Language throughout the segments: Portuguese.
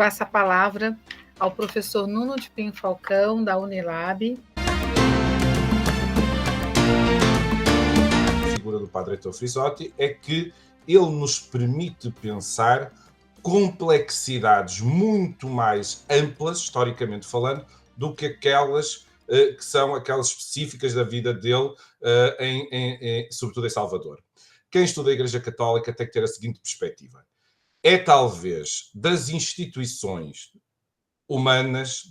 passo a palavra ao professor Nuno de Pinho Falcão, da Unilab. A figura do Padre Heitor Frisotti é que ele nos permite pensar complexidades muito mais amplas, historicamente falando, do que aquelas que são aquelas específicas da vida dele, sobretudo em Salvador. Quem estuda a Igreja Católica tem que ter a seguinte perspectiva. É talvez das instituições humanas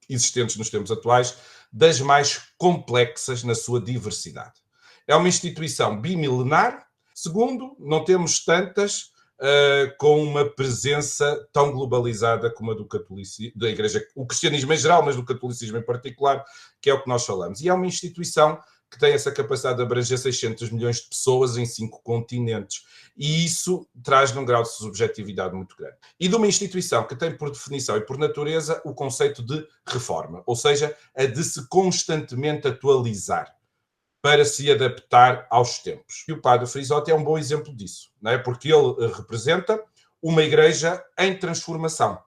existentes nos tempos atuais, das mais complexas na sua diversidade. É uma instituição bimilenar. Segundo, não temos tantas com uma presença tão globalizada como a do catolicismo, da Igreja, o cristianismo em geral, mas do catolicismo em particular, que é o que nós falamos. E é uma instituição que tem essa capacidade de abranger 600 milhões de pessoas em 5 continentes. E isso traz-lhe um grau de subjetividade muito grande. E de uma instituição que tem por definição e por natureza o conceito de reforma, ou seja, a de se constantemente atualizar para se adaptar aos tempos. E o Padre Frisotti é um bom exemplo disso, não é? Porque ele representa uma igreja em transformação.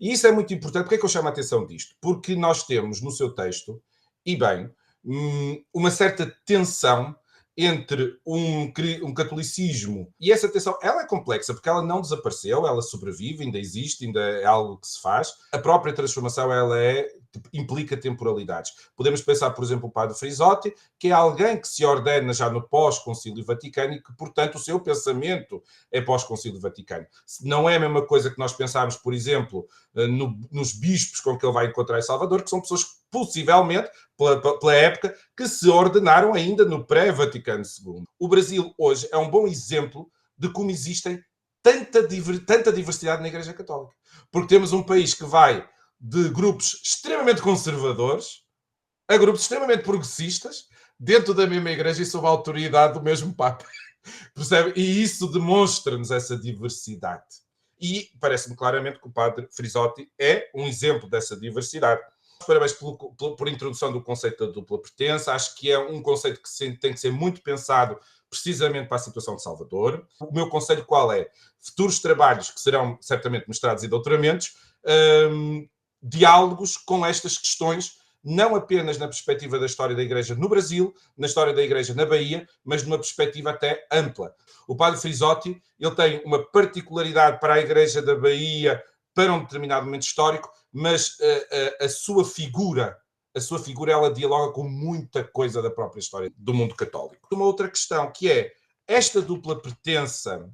E isso é muito importante. Porquê é que eu chamo a atenção disto? Porque nós temos no seu texto, e bem, uma certa tensão entre um catolicismo, e essa tensão, ela é complexa, porque ela não desapareceu, ela sobrevive, ainda existe, ainda é algo que se faz. A própria transformação, ela implica temporalidades. Podemos pensar, por exemplo, o Padre Frisotti, que é alguém que se ordena já no pós-Concílio Vaticano e que, portanto, o seu pensamento é pós-Concílio Vaticano. Não é a mesma coisa que nós pensarmos, por exemplo, nos bispos com que ele vai encontrar em Salvador, que são pessoas que, possivelmente, pela época, que se ordenaram ainda no pré-Vaticano II. O Brasil, hoje, é um bom exemplo de como existem tanta diversidade na Igreja Católica. Porque temos um país que vai de grupos extremamente conservadores a grupos extremamente progressistas dentro da mesma igreja e sob a autoridade do mesmo Papa. Percebe? E isso demonstra-nos essa diversidade. E parece-me claramente que o Padre Frisotti é um exemplo dessa diversidade. Parabéns por introdução do conceito da dupla pertença. Acho que é um conceito que tem que ser muito pensado precisamente para a situação de Salvador. O meu conselho qual é? Futuros trabalhos que serão certamente mestrados e doutoramentos, diálogos com estas questões, não apenas na perspectiva da história da Igreja no Brasil, na história da Igreja na Bahia, mas numa perspectiva até ampla. O Padre Frisotti, ele tem uma particularidade para a Igreja da Bahia, para um determinado momento histórico, mas a sua figura, ela dialoga com muita coisa da própria história do mundo católico. Uma outra questão, que é esta dupla pertença,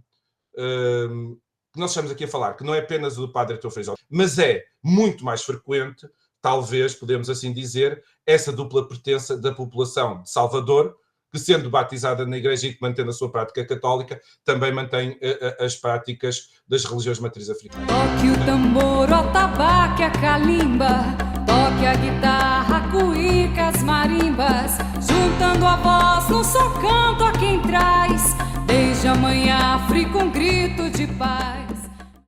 que nós estamos aqui a falar, que não é apenas o do Padre Heitor Frisotti, mas é muito mais frequente, talvez, podemos assim dizer, essa dupla pertença da população de Salvador, que sendo batizada na Igreja e que mantendo a sua prática católica, também mantém as práticas das religiões matriz africanas. Toque o tambor, o atabaque, a calimba, toque a guitarra, a cuíca, as marimbas, juntando a voz num só canto a quem traz, desde a manhã África um grito de paz.